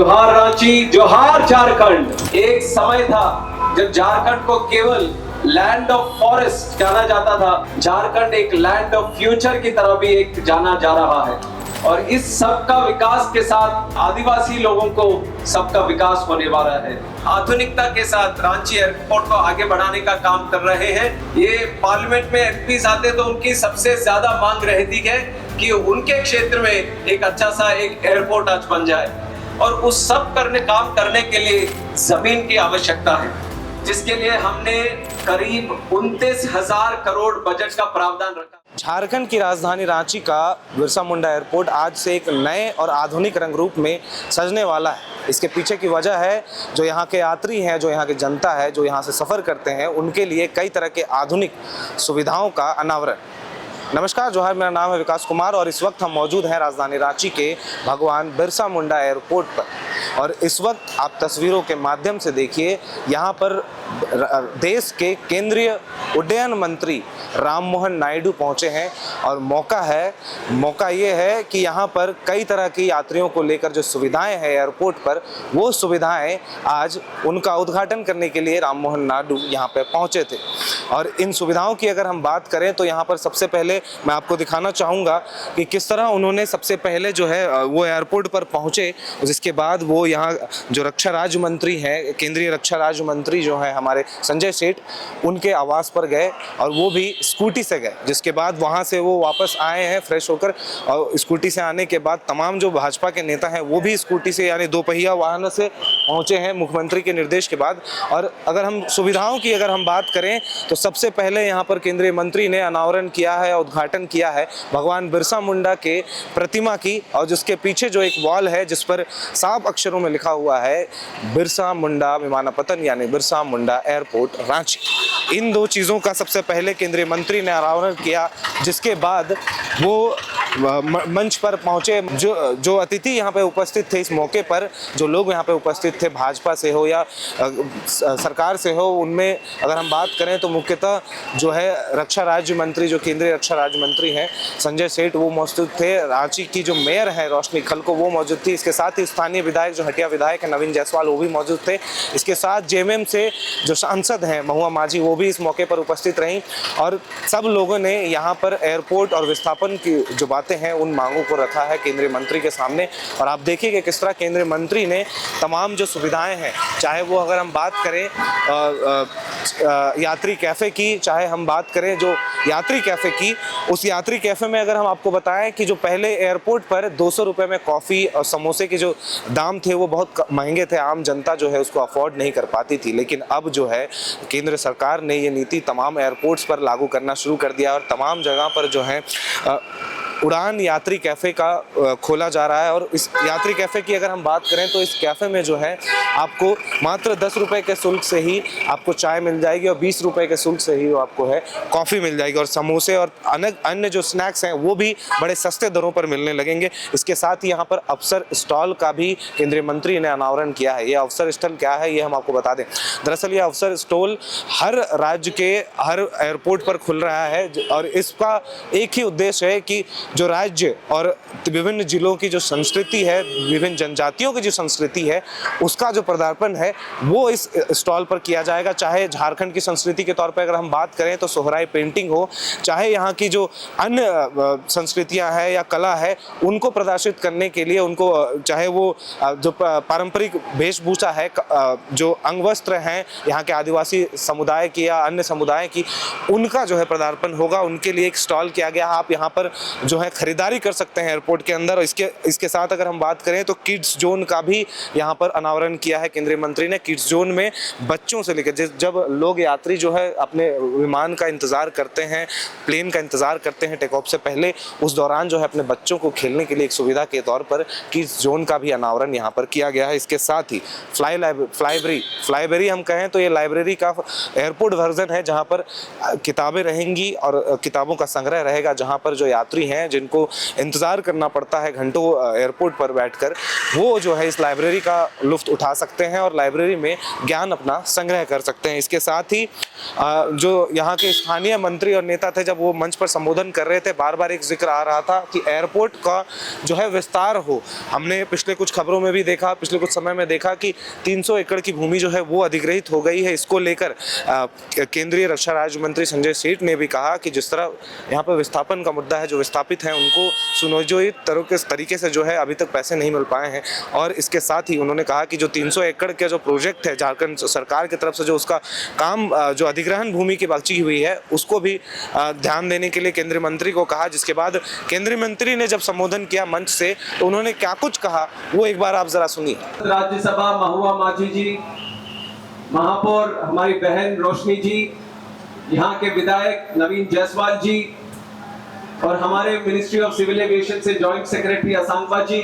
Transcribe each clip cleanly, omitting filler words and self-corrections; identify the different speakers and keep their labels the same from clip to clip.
Speaker 1: जोहार रांची, जोहार झारखंड। एक समय था जब झारखंड को केवल लैंड ऑफ फॉरेस्ट जाना जाता था। झारखंड एक लैंड ऑफ फ्यूचर की तरह भी एक जाना जा रहा है और इस सबका विकास के साथ आदिवासी लोगों को सबका विकास होने वाला है। आधुनिकता के साथ रांची एयरपोर्ट को आगे बढ़ाने का काम कर रहे हैं। ये पार्लियामेंट में एमपीज आते तो उनकी सबसे ज्यादा मांग रहती है कि उनके क्षेत्र में एक अच्छा सा एक एयरपोर्ट आज बन जाए और उस सब काम करने के लिए जमीन की आवश्यकता है, जिसके लिए हमने करीब 29,000 करोड़ बजट का प्रावधान रखा।
Speaker 2: झारखंड की राजधानी रांची का बिरसा मुंडा एयरपोर्ट आज से एक नए और आधुनिक रंग रूप में सजने वाला है। इसके पीछे की वजह है जो यहाँ के यात्री हैं, जो यहाँ की जनता है, जो यहाँ से सफ़र करते हैं, उनके लिए कई तरह के आधुनिक सुविधाओं का अनावरण। नमस्कार, जोहार, मेरा नाम है विकास कुमार और इस वक्त हम मौजूद हैं राजधानी रांची के भगवान बिरसा मुंडा एयरपोर्ट पर। और इस वक्त आप तस्वीरों के माध्यम से देखिए, यहाँ पर देश के केंद्रीय उड्डयन मंत्री राम मोहन नायडू पहुँचे हैं और मौका ये है कि यहाँ पर कई तरह की यात्रियों को लेकर जो सुविधाएं हैं एयरपोर्ट पर, वो सुविधाएं आज उनका उद्घाटन करने के लिए राम मोहन नायडू यहाँ पर पहुँचे थे। और इन सुविधाओं की अगर हम बात करें तो यहाँ पर सबसे पहले मैं आपको दिखाना चाहूँगा कि किस तरह उन्होंने सबसे पहले जो है वो एयरपोर्ट पर पहुँचे। जिसके बाद वो यहाँ जो रक्षा राज्य मंत्री हैं, केंद्रीय रक्षा राज्य मंत्री जो हैं हमारे संजय सेठ, उनके आवास पर गए और वो भी स्कूटी से गए। जिसके बाद वहाँ से वो वापस आए हैं फ्रेश होकर, और स्कूटी से आने के बाद तमाम जो भाजपा के नेता हैं वो भी स्कूटी से यानी दोपहिया वाहनों से पहुँचे हैं मुख्यमंत्री के निर्देश के बाद। और अगर हम सुविधाओं की अगर हम बात करें तो सबसे पहले यहाँ पर केंद्रीय मंत्री ने अनावरण किया है, उद्घाटन किया है भगवान बिरसा मुंडा के प्रतिमा की, और जिसके पीछे जो एक वॉल है जिस पर साफ अक्षरों में लिखा हुआ है बिरसा मुंडा विमानपत्तन यानी बिरसा मुंडा एयरपोर्ट रांची। इन दो चीज़ों का सबसे पहले केंद्रीय मंत्री ने अनावरण किया, जिसके बाद वो मंच पर पहुंचे। जो अतिथि यहाँ पे उपस्थित थे इस मौके पर, जो लोग यहाँ पे उपस्थित थे भाजपा से हो या सरकार से हो, उनमें अगर हम बात करें तो मुख्यतः जो है रक्षा राज्य मंत्री, जो केंद्रीय रक्षा राज्य मंत्री हैं संजय सेठ, वो मौजूद थे। रांची की जो मेयर है रोशनी खलको, वो मौजूद थी। इसके साथ ही स्थानीय विधायक जो हटिया विधायक है नवीन जायसवाल, वो भी मौजूद थे। इसके साथ जेएमएम से जो सांसद हैं महुआ माझी, वो भी इस मौके पर उपस्थित रहीं। और सब लोगों ने यहाँ पर एयरपोर्ट और विस्थापन की जो बातें हैं उन मांगों को रखा है केंद्रीय मंत्री के सामने। और आप देखिए कि किस तरह केंद्रीय मंत्री ने तमाम जो सुविधाएं हैं, चाहे वो अगर हम बात करें यात्री कैफ़े की, चाहे हम बात करें जो यात्री कैफ़े की, उस यात्री कैफ़े में अगर हम आपको बताएं कि जो पहले एयरपोर्ट पर 200 रुपये में कॉफ़ी और समोसे के जो दाम थे वो बहुत महंगे थे, आम जनता जो है उसको अफोर्ड नहीं कर पाती थी। लेकिन अब जो है केंद्र सरकार ने ये नीति तमाम एयरपोर्ट्स पर लागू करना शुरू कर दिया और तमाम जगह पर जो है उड़ान यात्री कैफ़े का खोला जा रहा है। और इस यात्री कैफ़े की अगर हम बात करें तो इस कैफ़े में जो है आपको मात्र 10 रुपये के शुल्क से ही आपको चाय मिल जाएगी और 20 रुपये के शुल्क से ही आपको है कॉफ़ी मिल जाएगी, और समोसे और अन्य जो स्नैक्स हैं वो भी बड़े सस्ते दरों पर मिलने लगेंगे। इसके साथ ही यहाँ पर अफसर स्टॉल का भी केंद्रीय मंत्री ने अनावरण किया है। ये अफसर स्टॉल क्या है ये हम आपको बता दें। दरअसल ये अफसर स्टॉल हर राज्य के हर एयरपोर्ट पर खुल रहा है और इसका एक ही उद्देश्य है कि जो राज्य और विभिन्न जिलों की जो संस्कृति है, विभिन्न जनजातियों की जो संस्कृति है, उसका जो पदार्पण है वो इस स्टॉल पर किया जाएगा। चाहे झारखंड की संस्कृति के तौर पर अगर हम बात करें तो सोहराई पेंटिंग हो, चाहे यहाँ की जो अन्य संस्कृतियाँ हैं या कला है उनको प्रदर्शित करने के लिए उनको, चाहे वो जो पारंपरिक वेशभूषा है, जो अंग वस्त्र हैं यहाँ के आदिवासी समुदाय की या अन्य समुदाय की, उनका जो है पदार्पण होगा, उनके लिए एक स्टॉल किया गया। आप यहाँ पर जो है खरीदारी कर सकते हैं एयरपोर्ट के अंदर। और इसके साथ अगर हम बात करें तो किड्स जोन का भी यहाँ पर अनावरण किया है केंद्रीय मंत्री ने। किड्स जोन में बच्चों से लेकर जब लोग यात्री जो है अपने विमान का इंतज़ार करते हैं, प्लेन का इंतज़ार करते हैं टेक ऑफ से पहले, उस दौरान जो है अपने बच्चों को खेलने के लिए एक सुविधा के तौर पर किड्स जोन का भी अनावरण यहाँ पर किया गया है। इसके साथ ही फ्लाईबेरी हम कहें तो ये लाइब्रेरी का एयरपोर्ट वर्जन है, जहाँ पर किताबें रहेंगी और किताबों का संग्रह रहेगा, जहाँ पर जो यात्री हैं हैं, जिनको इंतज़ार करना पड़ता है घंटों एयरपोर्ट पर बैठकर, वो जो है इस लाइब्रेरी का लुत्फ़ उठा सकते हैं और लाइब्रेरी में ज्ञान अपना संग्रह कर सकते हैं। इसके साथ ही जो यहाँ के स्थानीय मंत्री और नेता थे, जब वो मंच पर संबोधन कर रहे थे, बार बार एक जिक्र आ रहा था कि एयरपोर्ट का जो है विस्तार हो। हमने पिछले कुछ खबरों में भी देखा, पिछले कुछ समय में देखा कि 300 एकड़ की भूमि जो है वो अधिग्रहित हो गई है। इसको लेकर केंद्रीय रक्षा राज्य मंत्री संजय सेठ ने भी कहा कि जिस तरह यहाँ पर विस्थापन का मुद्दा है, जो विस्थापित हैं उनको सुनियोजित तरीके से जो है अभी तक पैसे नहीं मिल पाए हैं। और इसके साथ ही उन्होंने कहा कि जो 300 एकड़ का जो प्रोजेक्ट है झारखंड सरकार की तरफ से, जो उसका काम जो अधिग्रहण भूमि की बची हुई है, उसको भी ध्यान देने के लिए केंद्रीय मंत्री को कहा। जिसके बाद केंद्रीय मंत्री ने जब संबोधन किया मंच से, तो उन्होंने क्या कुछ कहा वो एक बार आप जरा सुनिए।
Speaker 1: राज्यसभा महुआ माझी जी, महापौर हमारी बहन रोशनी जी, यहाँ के विधायक नवीन जायसवाल जी, और हमारे मिनिस्ट्री ऑफ सिविल एविएशन से joint secretary Asangba ji,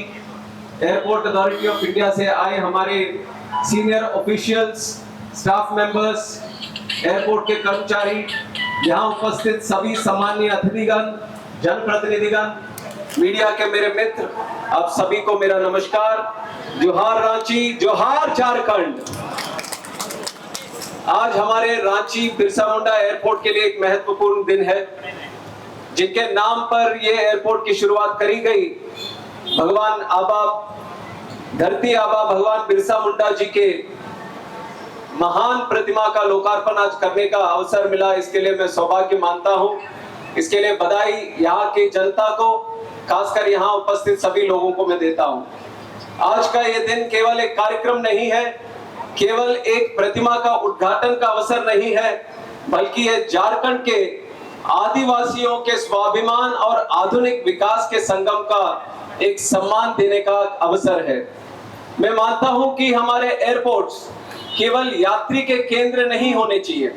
Speaker 1: airport authority of India से आए हमारे senior officials, staff members, airport के कर्मचारी, यहाँ उपस्थित सभी सम्माननीय अतिथिगण, जनप्रतिनिधिगण, मीडिया के मेरे मित्र, आप सभी को मेरा नमस्कार। जोहार रांची, जोहार झारखंड। आज हमारे रांची बिरसा मुंडा एयरपोर्ट के लिए एक महत्वपूर्ण दिन है, जिनके नाम पर यह एयरपोर्ट की शुरुआत करी गई। भगवान आबा, धरती आबा भगवान बिरसा मुंडा जी के महान प्रतिमा का लोकार्पण आज करने का अवसर मिला। इसके लिए मैं सौभाग्य मानता हूं। इसके लिए बधाई यहाँ की जनता को, खासकर यहाँ उपस्थित सभी लोगों को मैं देता हूं। आज का ये दिन केवल एक कार्यक्रम नहीं है, केवल एक प्रतिमा का उद्घाटन का अवसर नहीं है, बल्कि यह झारखंड के आदिवासियों के स्वाभिमान और आधुनिक विकास के संगम का एक सम्मान देने का अवसर है। मैं मानता हूं कि हमारे एयरपोर्ट्स केवल यात्री के केंद्र नहीं होने चाहिए,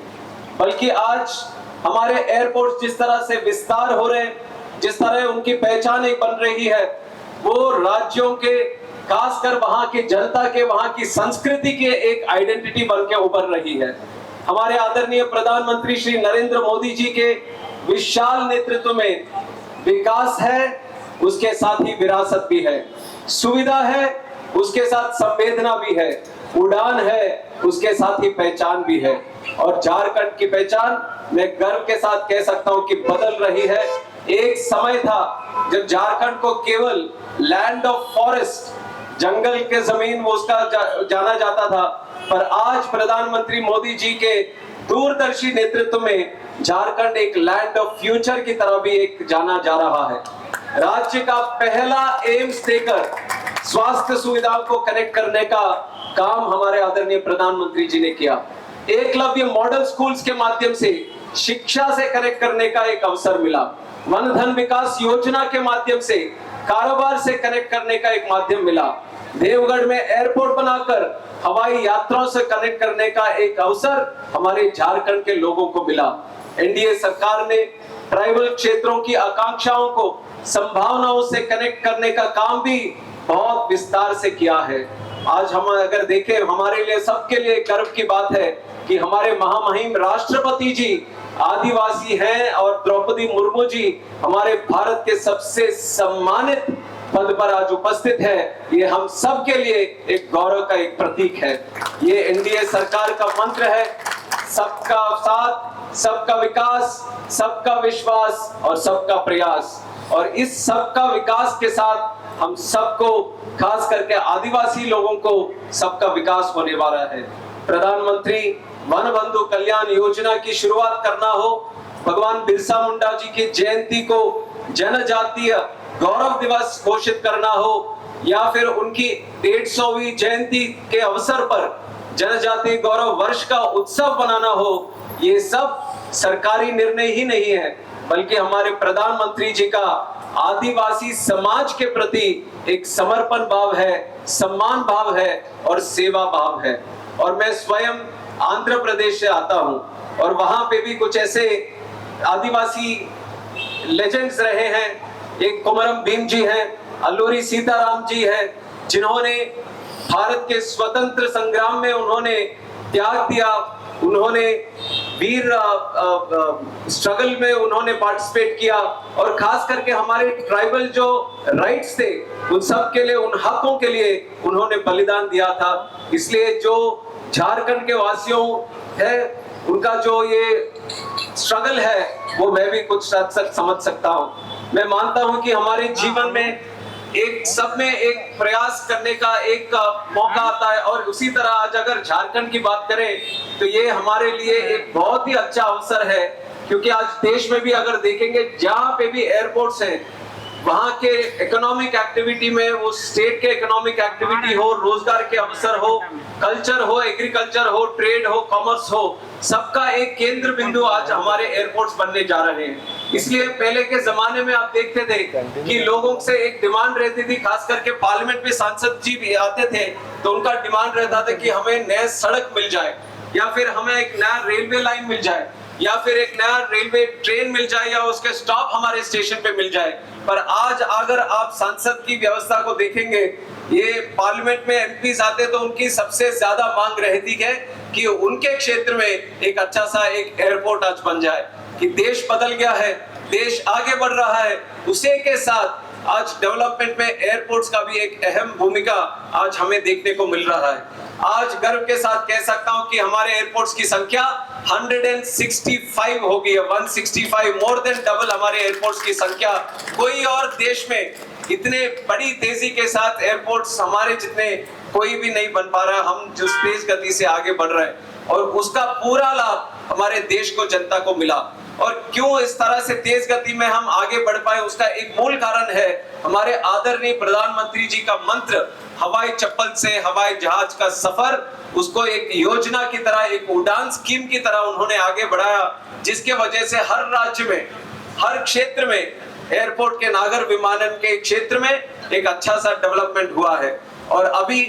Speaker 1: बल्कि आज हमारे एयरपोर्ट्स जिस तरह से विस्तार हो रहे हैं, जिस तरह उनकी पहचान एक बन रही है, वो राज्यों के, खासकर वहां की जनता के, वहां की संस्कृति के एक आइडेंटिटी बन के उभर रही है। हमारे आदरणीय प्रधानमंत्री श्री नरेंद्र मोदी जी के विशाल नेतृत्व में विकास है, उसके साथ ही विरासत भी है, सुविधा है, उसके साथ संवेदना भी है, उड़ान है, उसके साथ ही पहचान भी है। और झारखंड की पहचान मैं गर्व के साथ कह सकता हूं कि बदल रही है। एक समय था जब झारखंड को केवल लैंड ऑफ फॉरेस्ट, जंगल के जमीन वो उसका जाना जाता था, पर आज प्रधानमंत्री मोदी जी के दूरदर्शी नेतृत्व में झारखंड एक लैंड ऑफ फ्यूचर की तरह भी एक जाना जा रहा है। राज्य का पहला एम्स देकर स्वास्थ्य सुविधाओं को कनेक्ट करने का काम हमारे आदरणीय प्रधानमंत्री जी ने किया। एकलव्य मॉडल स्कूल्स के माध्यम से शिक्षा से कनेक्ट करने का एक अवसर मिला। वन धन विकास योजना के माध्यम से कारोबार से कनेक्ट करने का एक माध्यम मिला। देवगढ़ में एयरपोर्ट बनाकर हवाई यात्राओं से कनेक्ट करने का एक अवसर हमारे झारखंड के लोगों को मिला। एनडीए सरकार ने ट्राइबल क्षेत्रों की आकांक्षाओं को संभावनाओं से कनेक्ट करने का काम भी बहुत विस्तार से किया है। आज हम अगर देखें, हमारे लिए, सबके लिए गर्व की बात है कि हमारे महामहिम राष्ट्रपति जी आदिवासी हैं और द्रौपदी मुर्मू जी हमारे भारत के सबसे सम्मानित पद पर आज उपस्थित है। ये हम सब के लिए एक गौरव का एक प्रतीक है। ये एनडीए सरकार का मंत्र है, सबका साथ, सबका विकास, सबका विश्वास और सबका प्रयास। और इस सबका विकास के साथ हम सबको, खास करके आदिवासी लोगों को, सबका विकास होने वाला है। प्रधानमंत्री वन बंधु कल्याण योजना की शुरुआत करना हो, भगवान बिरसा मुंडा जी की जयंती को जनजातीय गौरव दिवस घोषित करना हो, या फिर उनकी 150वीं जयंती के अवसर पर जनजातीय गौरव वर्ष का उत्सव बनाना हो, ये सब सरकारी निर्णय ही नहीं है, बल्कि हमारे प्रधानमंत्री जी का आदिवासी समाज के प्रति एक समर्पण भाव है, सम्मान भाव है और सेवा भाव है। और मैं स्वयं आंध्र प्रदेश से आता हूं, और वहां पे भी कुछ ऐसे आदिवासी लेजेंड्स रहे हैं। एक कोमरम भीम जी हैं, अल्लूरी सीताराम जी हैं, जिन्होंने भारत के स्वतंत्र संग्राम में उन्होंने त्याग दिया, उन्होंने वीर स्ट्रगल में उन्होंने पार्टिसिपेट किया और खास करके हमारे ट्राइबल जो राइट्स थे उन सब के लिए, उन हकों के लिए उन्होंने बलिदान दिया था। इसलिए जो झारखंड के वासियों है उनका जो ये स्ट्रगल है वो मैं भी कुछ हद तक समझ सकता हूँ। मैं मानता हूँ कि हमारे जीवन में एक सब में एक प्रयास करने का एक मौका आता है और उसी तरह आज अगर झारखंड की बात करें तो ये हमारे लिए एक बहुत ही अच्छा अवसर है, क्योंकि आज देश में भी अगर देखेंगे जहां पे भी एयरपोर्ट्स हैं वहां के इकोनॉमिक एक्टिविटी में, वो स्टेट के इकोनॉमिक एक्टिविटी हो, रोजगार के अवसर हो, कल्चर हो, एग्रीकल्चर हो, ट्रेड हो, कॉमर्स हो, सबका एक केंद्र बिंदु आज हमारे एयरपोर्ट्स बनने जा रहे हैं। इसलिए पहले के जमाने में आप देखते थे कि लोगों से एक डिमांड रहती थी, खास करके पार्लियामेंट में सांसद जी भी आते थे तो उनका डिमांड रहता था कि हमें नया सड़क मिल जाए, या फिर हमें एक नया रेलवे लाइन मिल जाए, या फिर एक नया रेलवे ट्रेन मिल जाए, या उसके स्टॉप हमारे स्टेशन पे मिल जाए। पर आज अगर आप संसद की व्यवस्था को देखेंगे, ये पार्लियामेंट में एमपीज आते तो उनकी सबसे ज्यादा मांग रहती है कि उनके क्षेत्र में एक अच्छा सा एक एयरपोर्ट आज बन जाए। कि देश बदल गया है, देश आगे बढ़ रहा है, उसी के साथ आज डेवलपमेंट में एयरपोर्ट्स का भी एक अहम भूमिका आज हमें देखने को मिल रहा है। आज गर्व के साथ कह सकता हूं कि हमारे एयरपोर्ट्स की संख्या 165 हो गई है, 165, मोर देन डबल हमारे एयरपोर्ट्स की संख्या। कोई और देश में इतने बड़ी तेजी के साथ एयरपोर्ट्स हमारे जितने कोई भी नहीं बन पा रहा। हम जिस तेज गति से आगे बढ़ रहे हैं और उसका पूरा लाभ हमारे देश को, जनता को मिला। और क्यों इस तरह से तेज गति में हम आगे बढ़ पाए, उसका एक मूल कारण है हमारे आदरणीय प्रधानमंत्री जी का मंत्र, हवाई चप्पल से हवाई जहाज का सफर। उसको एक योजना की तरह, एक उड़ान स्कीम की तरह उन्होंने आगे बढ़ाया, जिसके वजह से हर राज्य में, हर क्षेत्र में, एयरपोर्ट के नागर विमानन के क्षेत्र में एक अच्छा सा डेवलपमेंट हुआ है। और अभी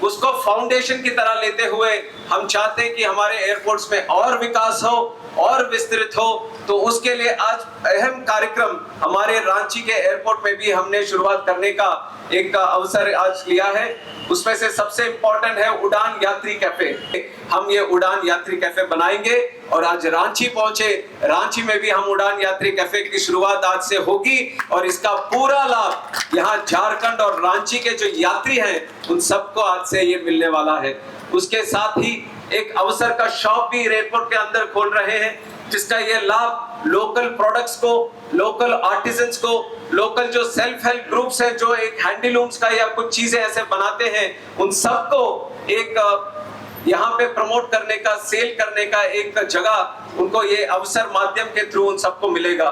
Speaker 1: उसको फाउंडेशन की तरह लेते हुए हम चाहते हैं कि हमारे एयरपोर्ट्स में और विकास हो और विस्तृत हो। तो उसके लिए आज अहम कार्यक्रम हमारे रांची के एयरपोर्ट में भी हमने शुरुआत करने का एक अवसर आज लिया है। उसमें से सबसे इंपॉर्टेंट है उड़ान यात्री कैफे। हम ये उड़ान यात्री कैफे बनाएंगे और आज रांची पहुंचे, रांची में भी हम उड़ान यात्री कैफे की शुरुआत आज से होगी और इसका पूरा लाभ यहाँ झारखंड और रांची के जो यात्री हैं उन सबको आज से ये मिलने वाला है। उसके साथ ही एक अवसर का शॉप भी एयरपोर्ट के अंदर खोल रहे हैं, जिसका ये लाभ लोकल प्रोडक्ट्स को, लोकल आर्टिजन्स को, लोकल जो सेल्फ हेल्प ग्रुप्स हैं जो एक हैंडलूम्स का या कुछ चीजें ऐसे बनाते हैं, उन सबको एक यहाँ पे प्रमोट करने का, सेल करने का एक जगह उनको ये अवसर माध्यम के थ्रू उन सबको मिलेगा।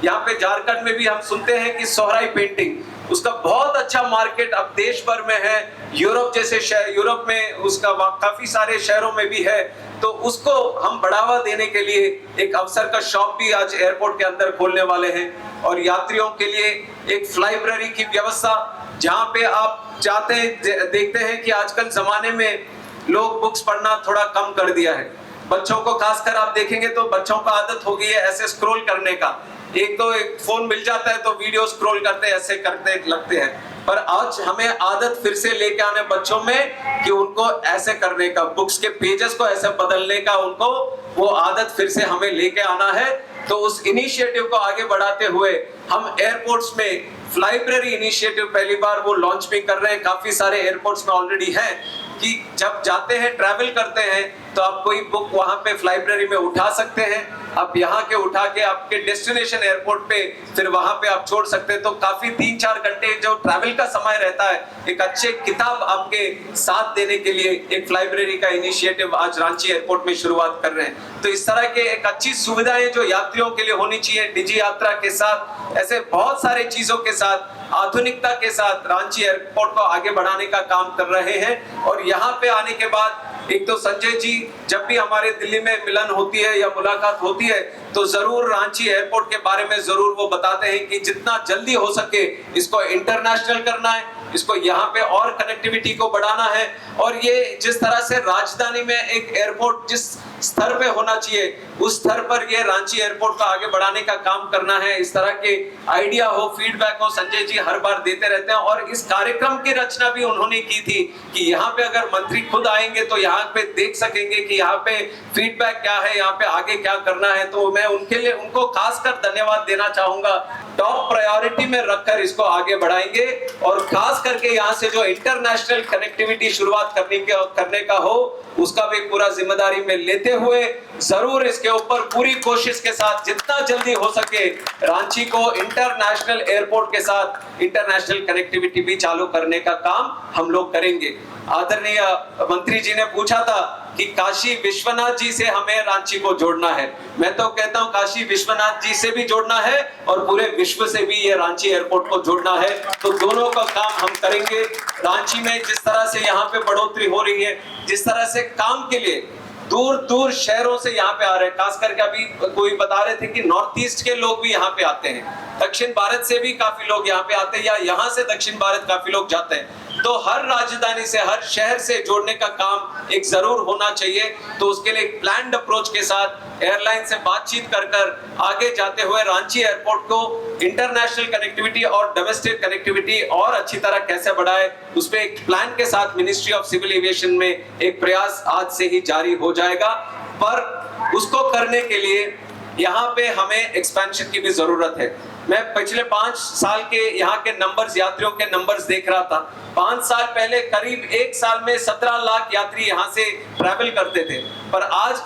Speaker 1: यहाँ पे झारखंड में भी हम सुनते हैं कि सोहराई पेंटिंग, उसका बहुत अच्छा मार्केट अब देश भर में है, यूरोप जैसे शहर, यूरोप में उसका काफी सारे शहरों में भी है। तो उसको हम बढ़ावा देने के लिए एक अवसर का शॉप भी आज एयरपोर्ट के अंदर खोलने वाले हैं। और यात्रियों के लिए एक लाइब्रेरी की व्यवस्था, जहाँ पे आप चाहते हैं, देखते हैं कि आजकल जमाने में लोग बुक्स पढ़ना थोड़ा कम कर दिया है। बच्चों को खासकर आप देखेंगे तो बच्चों को आदत हो गई है ऐसे स्क्रॉल करने का, एक फोन मिल जाता है तो वीडियो स्क्रॉल करते हैं, ऐसे करते लगते हैं। पर आज हमें आदत फिर से लेके आने बच्चों में कि उनको ऐसे करने का, बुक्स के पेजेस को ऐसे बदलने का, उनको वो आदत फिर से हमें लेके आना है। तो उस इनिशिएटिव को आगे बढ़ाते हुए हम एयरपोर्ट्स में लाइब्रेरी इनिशिएटिव पहली बार वो लॉन्च भी कर रहे हैं। काफी सारे एयरपोर्ट्स में ऑलरेडी है कि जब जाते हैं, ट्रैवल करते हैं, तो आप कोई बुक वहां पे लाइब्रेरी में उठा सकते हैं, आप यहाँ के उठा के आपके डेस्टिनेशन एयरपोर्ट पे फिर वहां पे आप छोड़ सकते हैं। तो काफी 3-4 घंटे जो ट्रैवल का समय रहता है, एक अच्छे किताब आपके साथ देने के लिए एक लाइब्रेरी का इनिशिएटिव आज रांची एयरपोर्ट में शुरुआत कर रहे हैं। तो इस तरह के एक अच्छी सुविधाएं जो यात्रियों के लिए होनी चाहिए, डिजी यात्रा के साथ, ऐसे बहुत सारे चीजों के साथ, आधुनिकता के साथ रांची एयरपोर्ट को आगे बढ़ाने का काम कर रहे हैं। और यहाँ पे आने के बाद एक तो संजय जी जब भी हमारे दिल्ली में मिलन होती है या मुलाकात होती है तो जरूर रांची एयरपोर्ट के बारे में जरूर वो बताते हैं कि जितना जल्दी हो सके इसको इंटरनेशनल करना है, इसको यहाँ पे और कनेक्टिविटी को बढ़ाना है। और ये जिस तरह से राजधानी में एक एयरपोर्ट जिस स्तर पे होना चाहिए उस स्तर पर ये रांची एयरपोर्ट को आगे बढ़ाने का काम करना है। इस तरह के आइडिया हो, फीडबैक हो, संजय जी हर बार देते रहते हैं। और इस कार्यक्रम की रचना भी उन्होंने की थी कि यहाँ पे अगर मंत्री खुद आएंगे तो यहाँ पे देख सकेंगे कि यहाँ पे फीडबैक क्या है, यहाँ पे आगे क्या करना है। तो मैं उनके लिए उनको खासकर धन्यवाद देना चाहूंगा। टॉप प्रायोरिटी में रखकर इसको आगे बढ़ाएंगे और खास करके यहाँ से जो इंटरनेशनल कनेक्टिविटी शुरुआत करने का हो उसका भी पूरा जिम्मेदारी में लेते हुए जरूर इसके ऊपर पूरी कोशिश के साथ जितना जल्दी हो सके रांची को इंटरनेशनल एयरपोर्ट के साथ इंटरनेशनल कनेक्टिविटी भी चालू करने का काम हम लोग करेंगे। आदरणीय मंत्री जी ने पूछा था कि काशी विश्वनाथ जी से हमें रांची को जोड़ना है। मैं तो कहता हूं काशी विश्वनाथ जी से भी जोड़ना है और पूरे विश्व से भी ये रांची एयरपोर्ट को जोड़ना है। तो दोनों का काम हम करेंगे। रांची में जिस तरह से यहाँ पे बढ़ोतरी हो रही है, जिस तरह से काम के लिए दूर दूर शहरों से यहाँ पे आ रहे हैं, खास करके अभी कोई बता रहे थे कि नॉर्थ ईस्ट के लोग भी यहाँ पे आते हैं, दक्षिण भारत से भी काफी लोग यहाँ पे आते हैं या यहाँ से दक्षिण भारत काफी लोग जाते हैं। तो हर राजधानी से हर शहर से जोड़ने का काम एक जरूर होना चाहिए। तो उसके लिए एक प्लान्ड अप्रोच के साथ एयरलाइन से बातचीत कर आगे जाते हुए रांची एयरपोर्ट को इंटरनेशनल कनेक्टिविटी और डोमेस्टिक कनेक्टिविटी और अच्छी तरह कैसे बढ़ाए उस पे एक प्लान के साथ मिनिस्ट्री ऑफ सिविल एविएशन में एक प्रयास आज से ही जारी हो जाएगा। पर उसको करने के लिए यहाँ पे हमें एक्सपेंशन की भी जरूरत है। मैं पिछले 5 साल के यहाँ के नंबर्स, यात्रियों के नंबर्स देख रहा था। 5 साल पहले करीब 1 साल में 17 लाख यात्री यहाँ से ट्रैवल करते थे, पर आज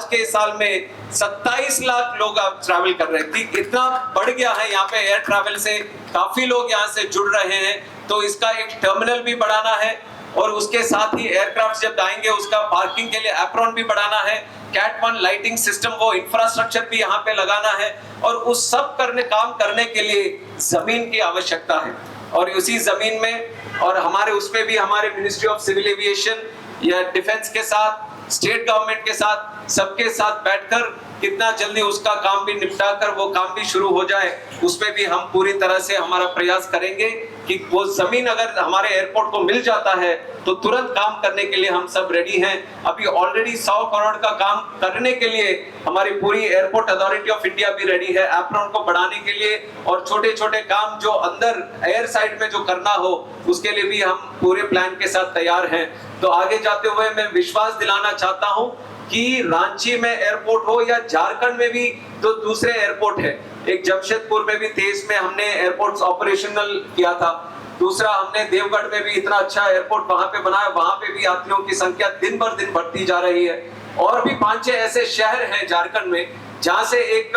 Speaker 1: के साल में 27 लाख लोग अब ट्रैवल कर रहे हैं। इतना बढ़ गया है यहाँ पे एयर ट्रैवल से, काफी लोग यहाँ से जुड़ रहे हैं। तो इसका एक टर्मिनल भी बढ़ाना है और उसके साथ ही एयरक्राफ्ट जब आएंगे उसका पार्किंग के लिए एप्रॉन भी बढ़ाना है, कैट 1 लाइटिंग सिस्टम वो इंफ्रास्ट्रक्चर भी यहाँ पे लगाना है। और उस सब काम करने के लिए जमीन की आवश्यकता है। और उसी जमीन में और हमारे उसमें भी हमारे मिनिस्ट्री ऑफ सिविल एविएशन या डिफेंस के साथ, स्टेट गवर्नमेंट के साथ, सबके साथ बैठकर कितना जल्दी उसका काम भी निपटा कर वो काम भी शुरू हो जाए, उसमें भी हम पूरी तरह से हमारा प्रयास करेंगे कि वो जमीन अगर हमारे एयरपोर्ट को मिल जाता है तो तुरंत काम करने के लिए हम सब रेडी हैं। अभी ऑलरेडी 100 करोड़ का काम करने के लिए हमारी पूरी एयरपोर्ट अथॉरिटी ऑफ इंडिया भी रेडी है एप्रॉन को बढ़ाने के लिए। और छोटे छोटे काम जो अंदर एयर साइड में जो करना हो उसके लिए भी हम पूरे प्लान के साथ तैयार हैं। तो आगे जाते हुए मैं विश्वास दिलाना चाहता हूं कि रांची में एयरपोर्ट हो या झारखंड में भी तो दूसरे एयरपोर्ट है। एक जमशेदपुर में भी 23 में हमने एयरपोर्ट ऑपरेशनल किया था, दूसरा हमने देवगढ़ में भी इतना अच्छा एयरपोर्ट वहां पे बनाया, वहां पे भी यात्रियों की संख्या दिन भर दिन बढ़ती जा रही है। और भी 5-6 ऐसे शहर हैं झारखंड में जहां से एक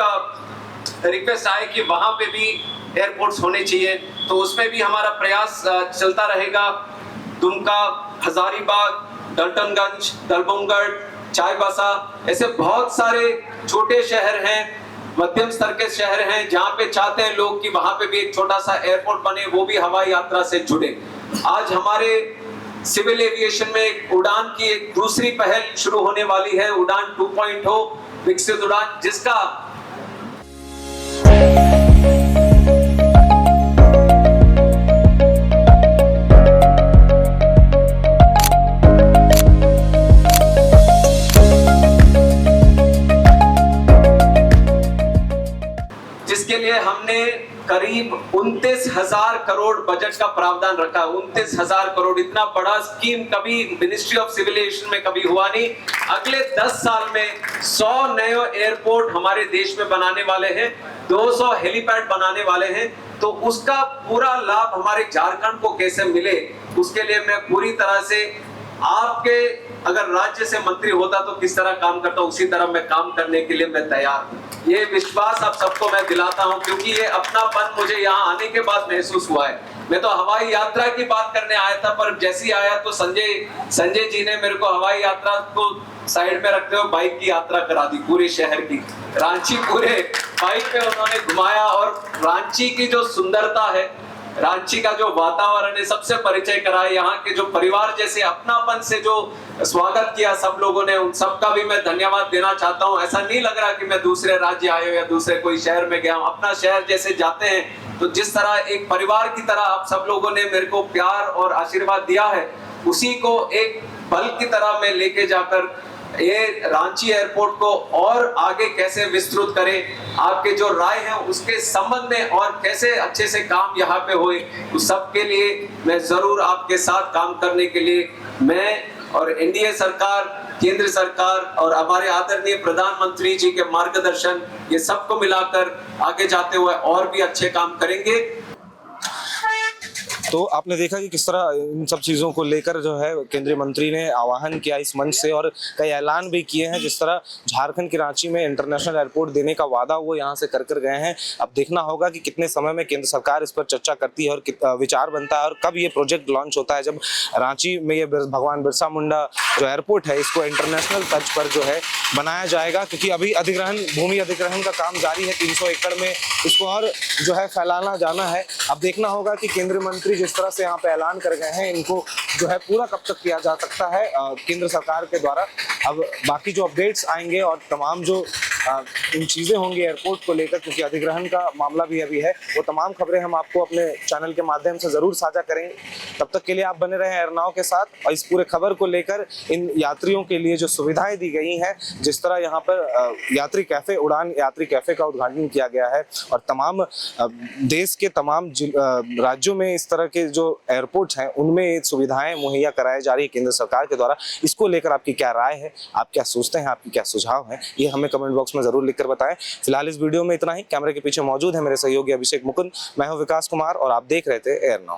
Speaker 1: रिक्वेस्ट आए कि वहां पे भी एयरपोर्ट्स होने चाहिए, तो उसमें भी हमारा प्रयास चलता रहेगा। दुमका, हजारीबाग, डाल्टनगंज, दलबोंगढ़, चाईबासा, ऐसे बहुत सारे छोटे शहर हैं, मध्यम स्तर के शहर हैं जहां पे चाहते हैं लोग कि वहां पे भी एक छोटा सा एयरपोर्ट बने, वो भी हवाई यात्रा से जुड़े। आज हमारे सिविल एविएशन में एक उड़ान की एक दूसरी पहल शुरू होने वाली है, उड़ान 2.0 विकसित उड़ान, जिसका हमने करीब 29,000 करोड़ बजट का प्रावधान रखा। 29,000 करोड़, इतना बड़ा स्कीम कभी मिनिस्ट्री ऑफ सिविल एविएशन में कभी हुआ नहीं। अगले 10 साल में 100 नए एयरपोर्ट हमारे देश में बनाने वाले हैं, 200 हेलीपैड बनाने वाले हैं। तो उसका पूरा लाभ हमारे झारखंड को कैसे मिले, उसके लिए मैं पूरी तरह से आपके अगर राज्य से मंत्री होता तो किस तरह काम करता, उसी तरह मैं काम करने के लिए मैं तैयार हूँ। ये विश्वास आप सबको मैं दिलाता हूँ, क्योंकि ये अपनापन मुझे यहाँ आने के बाद महसूस हुआ है। मैं तो हवाई यात्रा की बात करने आया था, पर जैसे आया तो संजय जी ने मेरे को हवाई यात्रा को साइड में रखते हुए बाइक की यात्रा करा दी पूरे शहर की। रांची पूरे बाइक पे उन्होंने घुमाया और रांची की जो सुंदरता है रांची का जो वातावरण है सबसे परिचय कराया, यहाँ के जो परिवार जैसे अपनापन से जो स्वागत किया सब लोगों ने, उन सबका भी मैं धन्यवाद देना चाहता हूँ। ऐसा नहीं लग रहा कि मैं दूसरे राज्य आए या दूसरे कोई शहर में गया हूँ। अपना शहर जैसे जाते हैं तो जिस तरह एक परिवार की तरह आप सब लोगों ने मेरे को प्यार और आशीर्वाद दिया है, उसी को एक बल की तरह मैं लेके जाकर ये रांची एयरपोर्ट को और आगे कैसे विस्तृत करें, आपके जो राय है उसके संबंध में और कैसे अच्छे से काम यहाँ पे होए, उस सब के लिए मैं जरूर आपके साथ काम करने के लिए मैं और एनडीए सरकार, केंद्र सरकार और हमारे आदरणीय प्रधानमंत्री जी के मार्गदर्शन, ये सबको मिलाकर आगे जाते हुए और भी अच्छे काम करेंगे।
Speaker 2: तो आपने देखा कि किस तरह इन सब चीज़ों को लेकर जो है केंद्रीय मंत्री ने आह्वान किया इस मंच से और कई ऐलान भी किए हैं। जिस तरह झारखंड की रांची में इंटरनेशनल एयरपोर्ट देने का वादा वो यहाँ से कर गए हैं। अब देखना होगा कि कितने समय में केंद्र सरकार इस पर चर्चा करती है और विचार बनता है और कब ये प्रोजेक्ट लॉन्च होता है, जब रांची में ये भगवान बिरसा मुंडा जो एयरपोर्ट है इसको इंटरनेशनल टच पर जो है बनाया जाएगा। क्योंकि अभी भूमि अधिग्रहण का काम जारी है, 300 एकड़ में इसको और जो है फैलाना जाना है। अब देखना होगा कि केंद्रीय मंत्री जिस तरह से यहाँ पे ऐलान कर गए हैं, इनको जो है पूरा कब तक किया जा सकता है केंद्र सरकार के द्वारा। अब बाकी जो अपडेट्स आएंगे और तमाम जो इन चीज़ें होंगी एयरपोर्ट को लेकर, क्योंकि अधिग्रहण का मामला भी अभी है, वो तमाम खबरें हम आपको अपने चैनल के माध्यम से ज़रूर साझा करेंगे। तब तक के लिए आप बने रहें एयरनाउ के साथ और इस पूरे खबर को लेकर इन यात्रियों के लिए जो सुविधाएं दी गई हैं, जिस तरह यहाँ पर यात्री कैफ़े, उड़ान यात्री कैफ़े का उद्घाटन किया गया है और तमाम देश के तमाम राज्यों में इस तरह के जो एयरपोर्ट्स हैं उनमें सुविधाएं मुहैया कराई जा रही है केंद्र सरकार के द्वारा। इसको लेकर आपकी क्या राय है, आप क्या सोचते हैं, आपकी क्या सुझाव है, ये हमें कमेंट बॉक्स में जरूर लिखकर बताएं। फिलहाल इस वीडियो में इतना ही। कैमरे के पीछे मौजूद है मेरे सहयोगी अभिषेक मुकुंद, मैं हूं विकास कुमार और आप देख रहे थे एयरनाउ।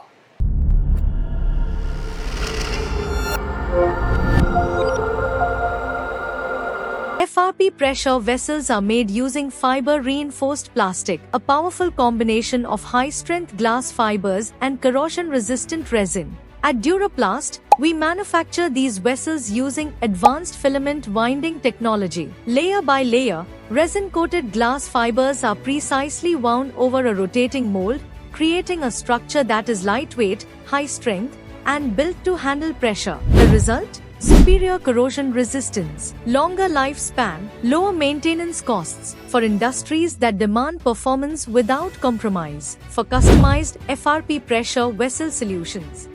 Speaker 3: FRP pressure vessels are made using fiber reinforced plastic, a powerful combination of high strength glass fibers and corrosion resistant resin. At Duraplast, we manufacture these vessels using advanced filament winding technology. Layer by layer, resin coated glass fibers are precisely wound over a rotating mold, creating a structure that is lightweight, high strength, and built to handle pressure. The result? Superior corrosion resistance, longer lifespan, lower maintenance costs for industries that demand performance without compromise. For customized FRP pressure vessel solutions,